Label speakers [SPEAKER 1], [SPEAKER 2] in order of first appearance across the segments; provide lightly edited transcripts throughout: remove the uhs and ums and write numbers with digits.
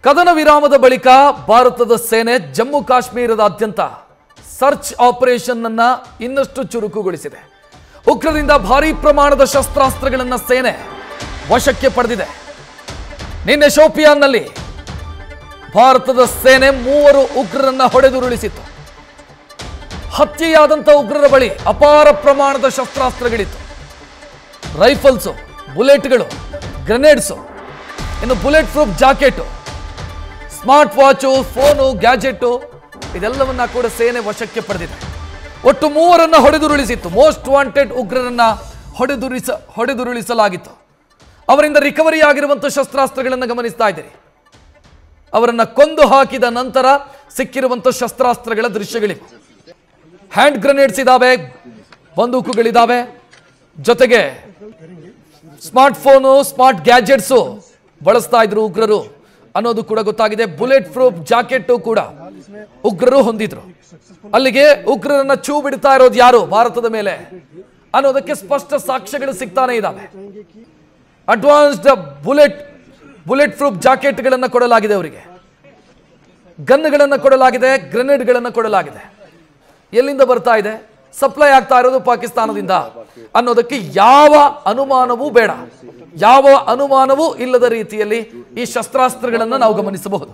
[SPEAKER 1] ಕದನ ವಿರಾಮದ ಬಳಿಕ ಭಾರತದ ಸೇನೆ ಜಮ್ಮು ಕಾಶ್ಮೀರದಾದ್ಯಂತ ಸರ್ಚ್ ಆಪರೇಷನ್ ಅನ್ನ ಇನ್ನಷ್ಟು ಚುರುಕುಗೊಳಿಸಿದೆ. ಉಗ್ರರಿಂದ ಭಾರೀ ಪ್ರಮಾಣದ ಶಸ್ತ್ರಾಸ್ತ್ರಗಳನ್ನು ಸೇನೆ ವಶಕ್ಕೆ ಪಡೆದಿದೆ. ನಿನ್ನೆ ಶೋಪಿಯಾನ್ನಲ್ಲಿ ಭಾರತದ ಸೇನೆ 3 ಉಗ್ರರನ್ನ ಹೊಡೆದುರುಳಿಸಿತು. ಹತ್ಯೆಯಾದಂಥ ಉಗ್ರರ ಬಳಿ ಅಪಾರ ಪ್ರಮಾಣದ ಶಸ್ತ್ರಾಸ್ತ್ರಗಳಿತ್ತು. ರೈಫಲ್ಸು, ಬುಲೆಟ್ಗಳು, ಗ್ರೆನೇಡ್ಸು, ಇನ್ನು bullet proof jacket, smart watch, phone, gadget ಇದೆಲ್ಲವನ್ನ ಕೂಡ ಸೇನೆ ವಶಕ್ಕೆ ಪಡೆದಿದೆ. ಒಟ್ಟು 3ರನ್ನ ಹೊಡೆದುರುಳಿಸಿತ್ತು. Most wanted ಉಗ್ರರನ್ನ ಹೊಡೆದುರುಳಿಸಲಾಗಿತ್ತು. ಅವರಿಂದ ರಿಕವರಿ ಆಗಿರುವಂತಹ ಶಸ್ತ್ರಾಸ್ತ್ರಗಳನ್ನು ಗಮನಿಸ್ತಾ ಇದ್ದೀರಿ. ಅವರನ್ನ ಕೊಂದು ಹಾಕಿದ ನಂತರ ಸಿಕ್ಕಿರುವಂತಹ ಶಸ್ತ್ರಾಸ್ತ್ರಗಳ ದೃಶ್ಯಗಳಿವೆ. ಹ್ಯಾಂಡ್ ಗ್ರೆನೇಡ್ಸ್ ಇದಾವೆ, ಬಂದೂಕುಗಳಿದಾವೆ, ಜೊತೆಗೆ ಸ್ಮಾರ್ಟ್ ಫೋನು, ಸ್ಮಾರ್ಟ್ ಗ್ಯಾಜೆಟ್ಸು ಬಳಸ್ತಾ ಇದ್ರು ಉಗ್ರರು ಅನ್ನೋದು ಕೂಡ ಗೊತ್ತಾಗಿದೆ. ಬುಲೆಟ್ ಪ್ರೂಫ್ ಜಾಕೆಟ್ ಕೂಡ ಉಗ್ರರು ಹೊಂದಿದ್ರು. ಅಲ್ಲಿಗೆ ಉಗ್ರರನ್ನ ಚೂ ಬಿಡ್ತಾ ಇರೋದು ಯಾರು ಭಾರತದ ಮೇಲೆ ಅನ್ನೋದಕ್ಕೆ ಸ್ಪಷ್ಟ ಸಾಕ್ಷ್ಯಗಳು ಸಿಗ್ತಾನೆ ಇದ್ದಾವೆ. ಅಡ್ವಾನ್ಸ್ಡ್ ಬುಲೆಟ್ ಪ್ರೂಫ್ ಜಾಕೆಟ್ಗಳನ್ನು ಕೊಡಲಾಗಿದೆ, ಅವರಿಗೆ ಗನ್ಗಳನ್ನು ಕೊಡಲಾಗಿದೆ, ಗ್ರೆನೇಡ್ಗಳನ್ನು ಕೊಡಲಾಗಿದೆ. ಎಲ್ಲಿಂದ ಬರ್ತಾ ಇದೆ? ಸಪ್ಲೈ ಆಗ್ತಾ ಇರೋದು ಪಾಕಿಸ್ತಾನದಿಂದ ಅನ್ನೋದಕ್ಕೆ ಯಾವ ಅನುಮಾನವೂ ಬೇಡ. ಯಾವ ಅನುಮಾನವೂ ಇಲ್ಲದ ರೀತಿಯಲ್ಲಿ ಈ ಶಸ್ತ್ರಾಸ್ತ್ರಗಳನ್ನು ನಾವು ಗಮನಿಸಬಹುದು.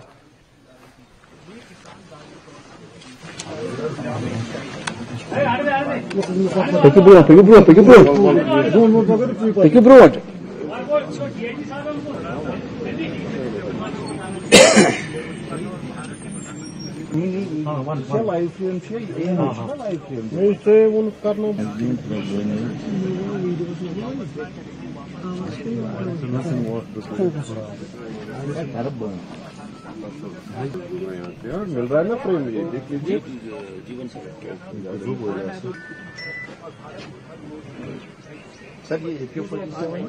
[SPEAKER 2] मिल रहा है ना फ्रेम, ये देख लीजिए. सर ये AK-47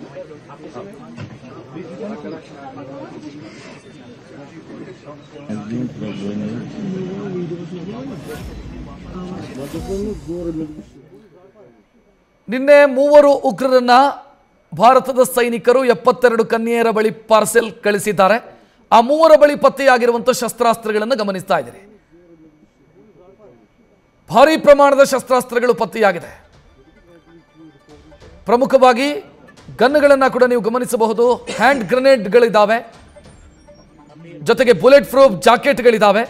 [SPEAKER 1] ನಿನ್ನೆ 3 ಉಗ್ರರನ್ನ ಭಾರತದ ಸೈನಿಕರು 72 ಕನ್ಯೆಯರ ಬಳಿ ಪಾರ್ಸೆಲ್ ಕಳಿಸಿದ್ದಾರೆ. ಆ 3 ಬಳಿ ಪತ್ತೆಯಾಗಿರುವಂತಹ ಶಸ್ತ್ರಾಸ್ತ್ರಗಳನ್ನು ಗಮನಿಸ್ತಾ ಇದ್ದೀರಿ. ಭಾರೀ ಪ್ರಮಾಣದ ಶಸ್ತ್ರಾಸ್ತ್ರಗಳು ಪತ್ತೆಯಾಗಿದೆ. ಪ್ರಮುಖವಾಗಿ ಗನ್ಗಳನ್ನು ಕೂಡ ನೀವು ಗಮನಿಸಬಹುದು. ಹ್ಯಾಂಡ್ ಗ್ರೆನೇಡ್ಗಳಿದ್ದಾವೆ, ಜೊತೆಗೆ ಬುಲೆಟ್ ಪ್ರೂಫ್ ಜಾಕೆಟ್ಗಳಿದ್ದಾವೆ.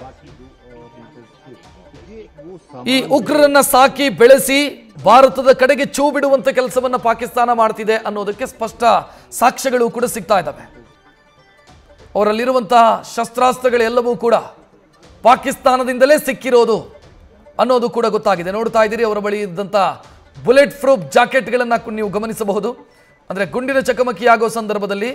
[SPEAKER 1] ಈ ಉಗ್ರರನ್ನ ಸಾಕಿ ಬೆಳೆಸಿ ಭಾರತದ ಕಡೆಗೆ ಚೂ ಬಿಡುವಂತ ಕೆಲಸವನ್ನ ಪಾಕಿಸ್ತಾನ ಮಾಡ್ತಿದೆ ಅನ್ನೋದಕ್ಕೆ ಸ್ಪಷ್ಟ ಸಾಕ್ಷ್ಯಗಳು ಕೂಡ ಸಿಗ್ತಾ ಇದ್ದಾವೆ. ಅವರಲ್ಲಿರುವಂತಹ ಶಸ್ತ್ರಾಸ್ತ್ರಗಳೆಲ್ಲವೂ ಕೂಡ ಪಾಕಿಸ್ತಾನದಿಂದಲೇ ಸಿಕ್ಕಿರೋದು ಅನ್ನೋದು ಕೂಡ ಗೊತ್ತಾಗಿದೆ. ನೋಡ್ತಾ ಇದ್ದೀರಿ, ಅವರ ಬಳಿ ಇದ್ದಂಥ ಬುಲೆಟ್ ಪ್ರೂಫ್ ಜಾಕೆಟ್ಗಳನ್ನು ನೀವು ಗಮನಿಸಬಹುದು. ಅಂದರೆ ಗುಂಡಿನ ಚಕಮಕಿ ಆಗೋ ಸಂದರ್ಭದಲ್ಲಿ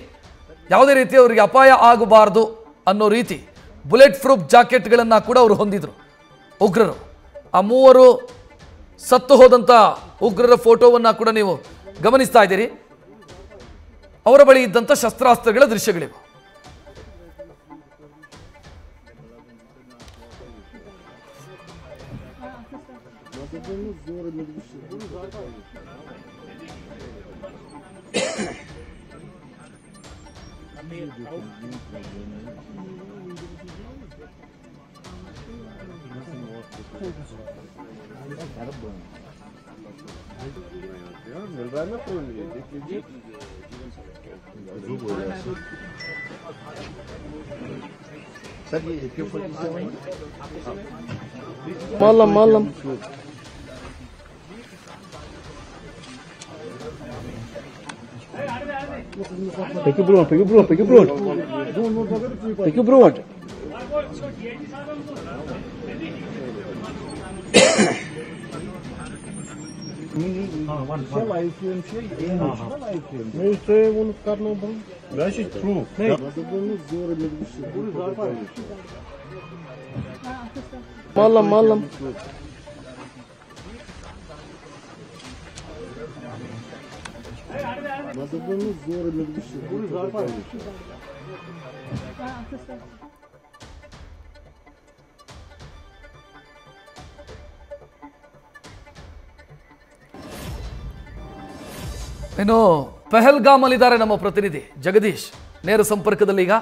[SPEAKER 1] ಯಾವುದೇ ರೀತಿ ಅವರಿಗೆ ಅಪಾಯ ಆಗಬಾರದು ಅನ್ನೋ ರೀತಿ ಬುಲೆಟ್ ಪ್ರೂಫ್ ಜಾಕೆಟ್ಗಳನ್ನು ಕೂಡ ಅವರು ಹೊಂದಿದ್ರು ಉಗ್ರರು. ಆ 3 ಸತ್ತು ಹೋದಂಥ ಉಗ್ರರ ಫೋಟೋವನ್ನು ಕೂಡ ನೀವು ಗಮನಿಸ್ತಾ ಇದ್ದೀರಿ. ಅವರ ಬಳಿ ಇದ್ದಂಥ ಶಸ್ತ್ರಾಸ್ತ್ರಗಳ ದೃಶ್ಯಗಳಿವೆ.
[SPEAKER 2] मिल रहा है ना फ्रेम, ये देख लीजिए. सर ये AK-47 Malam Take your broad. Malam.
[SPEAKER 1] ಇನ್ನು ಪಹಲ್ಗಾಮ್ ಅಲ್ಲಿದ್ದಾರೆ ನಮ್ಮ ಪ್ರತಿನಿಧಿ ಜಗದೀಶ್ ನೇರ ಸಂಪರ್ಕದಲ್ಲಿ. ಈಗ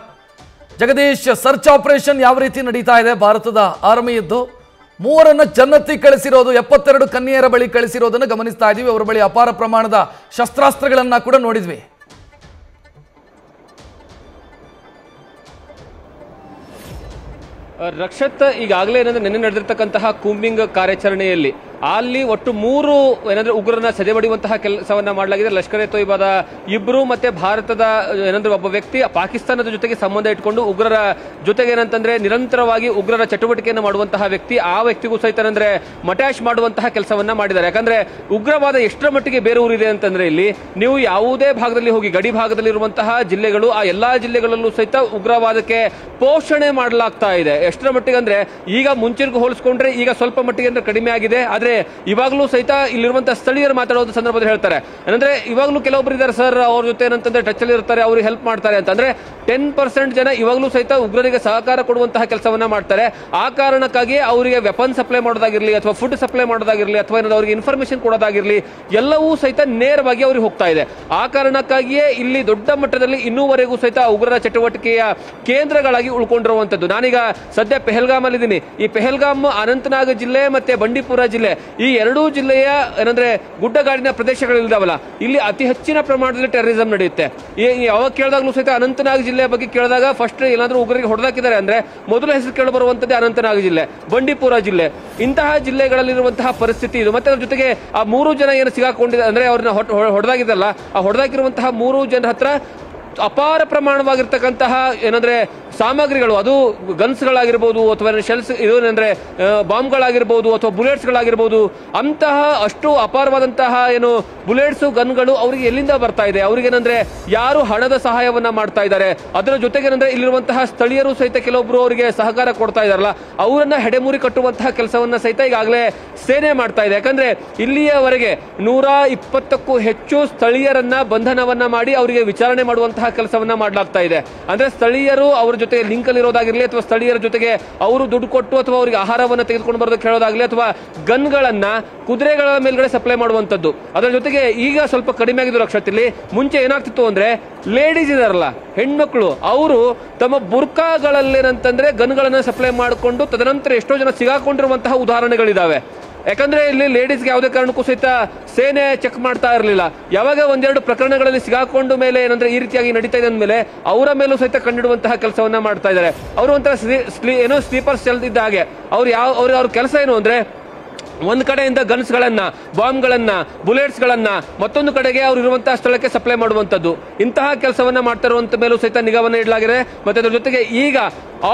[SPEAKER 1] ಜಗದೀಶ್, ಸರ್ಚ್ ಆಪರೇಷನ್ ಯಾವ ರೀತಿ ನಡೀತಾ ಇದೆ ಭಾರತದ ಆರ್ಮಿಯದ್ದು? 3 ಜನ್ನತಿ ಕಳಿಸಿರೋದು, 72 ಕನ್ಯೆಯರ ಬಳಿ ಕಳಿಸಿರೋದನ್ನು ಗಮನಿಸ್ತಾ ಇದೀವಿ. ಅವರ ಬಳಿ ಅಪಾರ ಪ್ರಮಾಣದ ಶಸ್ತ್ರಾಸ್ತ್ರಗಳನ್ನ ಕೂಡ ನೋಡಿದ್ವಿ.
[SPEAKER 3] ರಕ್ಷತ್, ಈಗಾಗಲೇ ಏನಂದ್ರೆ ನಿನ್ನೆ ನಡೆದಿರ್ತಕ್ಕಂತಹ ಕೂಂಬಿಂಗ್ ಕಾರ್ಯಾಚರಣೆಯಲ್ಲಿ ಅಲ್ಲಿ ಒಟ್ಟು 3 ಏನಂದ್ರೆ ಉಗ್ರರನ್ನ ಸದೆಬಡಿಯುವಂತಹ ಕೆಲಸವನ್ನ ಮಾಡಲಾಗಿದೆ. ಲಷ್ಕರ್ ಎ ತೊಯ್ಬಾದ 2 ಮತ್ತೆ ಭಾರತದ ಏನಂದ್ರೆ ಒಬ್ಬ ವ್ಯಕ್ತಿ ಪಾಕಿಸ್ತಾನದ ಜೊತೆಗೆ ಸಂಬಂಧ ಇಟ್ಕೊಂಡು ಉಗ್ರರ ಜೊತೆಗೆ ಏನಂತಂದ್ರೆ ನಿರಂತರವಾಗಿ ಉಗ್ರರ ಚಟುವಟಿಕೆಯನ್ನು ಮಾಡುವಂತಹ ವ್ಯಕ್ತಿ, ಆ ವ್ಯಕ್ತಿಗೂ ಸಹಿತ ಅಂದ್ರೆ ಮಟ್ಯಾಶ್ ಮಾಡುವಂತಹ ಕೆಲಸವನ್ನ ಮಾಡಿದ್ದಾರೆ. ಯಾಕಂದ್ರೆ ಉಗ್ರವಾದ ಎಷ್ಟರ ಮಟ್ಟಿಗೆ ಬೇರೆ ಊರಿದೆ ಅಂತಂದ್ರೆ ಇಲ್ಲಿ ನೀವು ಯಾವುದೇ ಭಾಗದಲ್ಲಿ ಹೋಗಿ, ಗಡಿ ಭಾಗದಲ್ಲಿ ಇರುವಂತಹ ಜಿಲ್ಲೆಗಳು, ಆ ಎಲ್ಲಾ ಜಿಲ್ಲೆಗಳಲ್ಲೂ ಸಹಿತ ಉಗ್ರವಾದಕ್ಕೆ ಪೋಷಣೆ ಮಾಡಲಾಗ್ತಾ ಇದೆ. ಎಷ್ಟರ ಮಟ್ಟಿಗೆ ಅಂದ್ರೆ ಈಗ ಮುಂಚೆಗೂ ಹೋಲಿಸ್ಕೊಂಡ್ರೆ ಈಗ ಸ್ವಲ್ಪ ಮಟ್ಟಿಗೆ ಅಂದ್ರೆ ಕಡಿಮೆ ಆಗಿದೆ. ಆದ್ರೆ ಇವಾಗಲೂ ಸಹಿತ ಇಲ್ಲಿರುವಂತಹ ಸ್ಥಳೀಯರು ಮಾತಾಡೋದು ಸಂದರ್ಭದಲ್ಲಿ ಹೇಳ್ತಾರೆ ಏನಂದ್ರೆ ಇವಾಗಲೂ ಕೆಲವೊಬ್ರು ಇದ್ದಾರೆ ಸರ್, ಅವ್ರ ಜೊತೆ ಏನಂತಂದ್ರೆ ಟಚ್ ಅಲ್ಲಿ ಇರ್ತಾರೆ, ಅವ್ರಿಗೆ ಹೆಲ್ಪ್ ಮಾಡ್ತಾರೆ ಅಂತಂದ್ರೆ 10% ಜನ ಇವಾಗಲೂ ಸಹಿತ ಉಗ್ರರಿಗೆ ಸಹಕಾರ ಕೊಡುವಂತಹ ಕೆಲಸವನ್ನ ಮಾಡ್ತಾರೆ. ಆ ಕಾರಣಕ್ಕಾಗಿ ಅವರಿಗೆ ವೆಪನ್ ಸಪ್ಲೈ ಮಾಡೋದಾಗಿರ್ಲಿ ಅಥವಾ ಫುಡ್ ಸಪ್ಲೈ ಮಾಡೋದಾಗಿರ್ಲಿ ಅಥವಾ ಏನಾದ್ರು ಅವರಿಗೆ ಇನ್ಫಾರ್ಮೇಶನ್ ಕೊಡೋದಾಗಿರ್ಲಿ ಎಲ್ಲವೂ ಸಹಿತ ನೇರವಾಗಿ ಅವ್ರಿಗೆ ಹೋಗ್ತಾ ಇದೆ. ಆ ಕಾರಣಕ್ಕಾಗಿಯೇ ಇಲ್ಲಿ ದೊಡ್ಡ ಮಟ್ಟದಲ್ಲಿ ಇನ್ನೂವರೆಗೂ ಸಹಿತ ಉಗ್ರರ ಚಟುವಟಿಕೆಯ ಕೇಂದ್ರಗಳಾಗಿ ಉಳ್ಕೊಂಡಿರುವಂತದ್ದು. ನಾನೀಗ ಸದ್ಯ ಪೆಹಲ್ಗಾಮ್ ಅಲ್ಲಿ ಇದ್ದೀನಿ. ಈ ಪೆಹಲ್ಗಾಮ್ ಅನಂತನಾಗ್ ಜಿಲ್ಲೆ ಮತ್ತೆ ಬಂಡೀಪುರ ಜಿಲ್ಲೆ, ಈ 2 ಜಿಲ್ಲೆಯ ಏನಂದ್ರೆ ಗುಡ್ಡಗಾಡಿನ ಪ್ರದೇಶಗಳಿದಾವಲ್ಲ, ಇಲ್ಲಿ ಅತಿ ಹೆಚ್ಚಿನ ಪ್ರಮಾಣದಲ್ಲಿ ಟೆರರಿಸಂ ನಡೆಯುತ್ತೆ. ಯಾವಾಗ ಕೇಳಿದಾಗಲೂ ಸಹಿತ ಅನಂತನಾಗ್ ಜಿಲ್ಲೆಯ ಬಗ್ಗೆ ಕೇಳಿದಾಗ ಫಸ್ಟ್ ಏನಾದ್ರೂ ಉಗ್ರರಿಗೆ ಹೊಡೆದಾಕಿದ್ದಾರೆ ಅಂದ್ರೆ ಮೊದಲ ಹೆಸರು ಕೇಳಿ ಬರುವಂತದ್ದೇ ಅನಂತನಾಗ್ ಜಿಲ್ಲೆ, ಬಂಡೀಪುರ ಜಿಲ್ಲೆ. ಇಂತಹ ಜಿಲ್ಲೆಗಳಲ್ಲಿರುವಂತಹ ಪರಿಸ್ಥಿತಿ ಇದು. ಮತ್ತೆ ಅದ್ರ ಜೊತೆಗೆ ಆ 3 ಜನ ಏನು ಸಿಗಾಕೊಂಡಿದ್ದಾರೆ ಅಂದ್ರೆ ಅವ್ರನ್ನ ಹೊಡೆದಾಗಿದ್ದಲ್ಲ, ಆ ಹೊಡೆದಾಕಿರುವಂತಹ 3 ಜನರ ಹತ್ರ ಅಪಾರ ಪ್ರಮಾಣವಾಗಿರ್ತಕ್ಕಂತಹ ಏನಂದ್ರೆ ಸಾಮಗ್ರಿಗಳು, ಅದು ಗನ್ಸ್ಗಳಾಗಿರ್ಬೋದು ಅಥವಾ ಶೆಲ್ಸ್, ಇದೇನಂದ್ರೆ ಬಾಂಬ್ಗಳಾಗಿರ್ಬೋದು ಅಥವಾ ಬುಲೆಟ್ಸ್ಗಳಾಗಿರ್ಬೋದು, ಅಂತಹ ಅಷ್ಟು ಅಪಾರವಾದಂತಹ ಏನು ಬುಲೆಟ್ಸ್, ಗನ್ಗಳು ಅವರಿಗೆ ಎಲ್ಲಿಂದ ಬರ್ತಾ ಇದೆ? ಅವ್ರಿಗೇನಂದ್ರೆ ಯಾರು ಹಣದ ಸಹಾಯವನ್ನ ಮಾಡ್ತಾ ಇದ್ದಾರೆ? ಅದರ ಜೊತೆಗೇನಂದ್ರೆ ಇಲ್ಲಿರುವಂತಹ ಸ್ಥಳೀಯರು ಸಹಿತ ಕೆಲವೊಬ್ರು ಅವರಿಗೆ ಸಹಕಾರ ಕೊಡ್ತಾ ಇದಾರಲ್ಲ, ಅವರನ್ನ ಹೆಡೆಮೂರಿ ಕಟ್ಟುವಂತಹ ಕೆಲಸವನ್ನ ಸಹಿತ ಈಗಾಗಲೇ ಸೇನೆ ಮಾಡ್ತಾ ಇದೆ. ಯಾಕಂದ್ರೆ ಇಲ್ಲಿಯವರೆಗೆ 120ಕ್ಕೂ ಹೆಚ್ಚು ಸ್ಥಳೀಯರನ್ನ ಬಂಧನವನ್ನ ಮಾಡಿ ಅವರಿಗೆ ವಿಚಾರಣೆ ಮಾಡುವಂತಹ ಕೆಲಸವನ್ನ ಮಾಡಲಾಗ್ತಾ ಇದೆ. ಅಂದ್ರೆ ಸ್ಥಳೀಯರು ಅವರ ಜೊತೆ ಲಿಂಕ್ ಅಲ್ಲಿ ಇರೋದಾಗಿರ್ಲಿ ಅಥವಾ ಸ್ಥಳೀಯರ ಜೊತೆಗೆ ಅವರು ದುಡ್ಡು ಕೊಟ್ಟು ಅಥವಾ ಅವರಿಗೆ ಆಹಾರವನ್ನು ತೆಗೆದುಕೊಂಡು ಬರೋದಕ್ಕೆ ಹೇಳೋದಾಗ್ಲಿ ಅಥವಾ ಗನ್ಗಳನ್ನ ಕುದುರೆಗಳ ಮೇಲ್ಗಡೆ ಸಪ್ಲೈ ಮಾಡುವಂತದ್ದು. ಅದರ ಜೊತೆಗೆ ಈಗ ಸ್ವಲ್ಪ ಕಡಿಮೆ ಆಗಿದ್ದು ರಕ್ಷತಿಲಿ. ಮುಂಚೆ ಏನಾಗ್ತಿತ್ತು ಅಂದ್ರೆ ಲೇಡೀಸ್ ಇದಾರಲ್ಲ, ಹೆಣ್ಮಕ್ಳು, ಅವರು ತಮ್ಮ ಬುರ್ಕಾಗಳಲ್ಲೇನಂತಂದ್ರೆ ಗನ್ಗಳನ್ನ ಸಪ್ಲೈ ಮಾಡಿಕೊಂಡು ತದನಂತರ ಎಷ್ಟೋ ಜನ ಸಿಗಾಕೊಂಡಿರುವಂತಹ ಉದಾಹರಣೆಗಳಿದಾವೆ. ಯಾಕಂದ್ರೆ ಇಲ್ಲಿ ಲೇಡೀಸ್ಗೆ ಯಾವುದೇ ಕಾರಣಕ್ಕೂ ಸಹಿತ ಸೇನೆ ಚೆಕ್ ಮಾಡ್ತಾ ಇರಲಿಲ್ಲ. ಯಾವಾಗ 1-2 ಪ್ರಕರಣಗಳಲ್ಲಿ ಸಿಗಾಕೊಂಡು ಮೇಲೆ ಏನಂದ್ರೆ ಈ ರೀತಿಯಾಗಿ ನಡೀತಾ ಇದೆ ಅಂದ್ಮೇಲೆ ಅವರ ಮೇಲೂ ಸಹಿತ ಕಂಡಿಡುವಂತಹ ಕೆಲಸವನ್ನ ಮಾಡ್ತಾ ಇದ್ದಾರೆ. ಅವರು ಒಂಥರ ಏನೋ ಸ್ಲೀಪರ್ ಸೆಲ್ ಇದ್ದ ಹಾಗೆ. ಅವ್ರ ಕೆಲಸ ಏನು ಅಂದ್ರೆ ಒಂದ್ ಕಡೆಯಿಂದ ಗನ್ಸ್ಗಳನ್ನ, ಬಾಂಬ್ಗಳನ್ನ, ಬುಲೆಟ್ಸ್ಗಳನ್ನ ಮತ್ತೊಂದು ಕಡೆಗೆ ಅವ್ರು ಇರುವಂತಹ ಸ್ಥಳಕ್ಕೆ ಸಪ್ಲೈ ಮಾಡುವಂತದ್ದು. ಇಂತಹ ಕೆಲಸವನ್ನ ಮಾಡ್ತಾ ಇರುವಂತ ಮೇಲೂ ಸಹಿತ ನಿಗಾವನ್ನ ಇಡಲಾಗಿದೆ. ಮತ್ತೆ ಅದರ ಜೊತೆಗೆ ಈಗ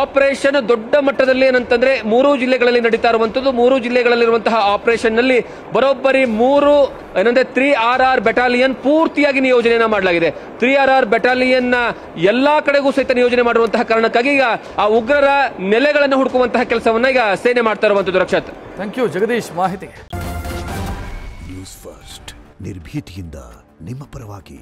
[SPEAKER 3] ಆಪರೇಷನ್ ದೊಡ್ಡ ಮಟ್ಟದಲ್ಲಿ ಏನಂತಂದ್ರೆ 3 ಜಿಲ್ಲೆಗಳಲ್ಲಿ ನಡೀತಾ ಇರುವಂತದ್ದು. 3 ಜಿಲ್ಲೆಗಳಲ್ಲಿರುವಂತಹ ಆಪರೇಷನ್ ನಲ್ಲಿ ಬರೋಬ್ಬರಿ 3 ಏನಂದ್ರೆ 3RR ಬೆಟಾಲಿಯನ್ ಪೂರ್ತಿಯಾಗಿ ನಿಯೋಜನೆಯನ್ನ ಮಾಡಲಾಗಿದೆ. 3RR ಬೆಟಾಲಿಯನ್ ನ ಎಲ್ಲಾ ಕಡೆಗೂ ಸಹಿತ ನಿಯೋಜನೆ ಮಾಡಿರುವಂತಹ ಕಾರಣಕ್ಕಾಗಿ ಈಗ ಆ ಉಗ್ರರ ನೆಲೆಗಳನ್ನು ಹುಡುಕುವಂತಹ ಕೆಲಸವನ್ನ ಈಗ ಸೇನೆ ಮಾಡ್ತಾ ಇರುವಂತದ್ದು. ರಕ್ಷತ್,
[SPEAKER 1] ಥ್ಯಾಂಕ್ ಯು ಜಗದೀಶ್ ಮಾಹಿತಿಗೆ.
[SPEAKER 4] ನ್ಯೂಸ್ ಫಸ್ಟ್, ನಿರ್ಭೀತಿಯಿಂದ ನಿಮ್ಮ ಪರವಾಗಿ.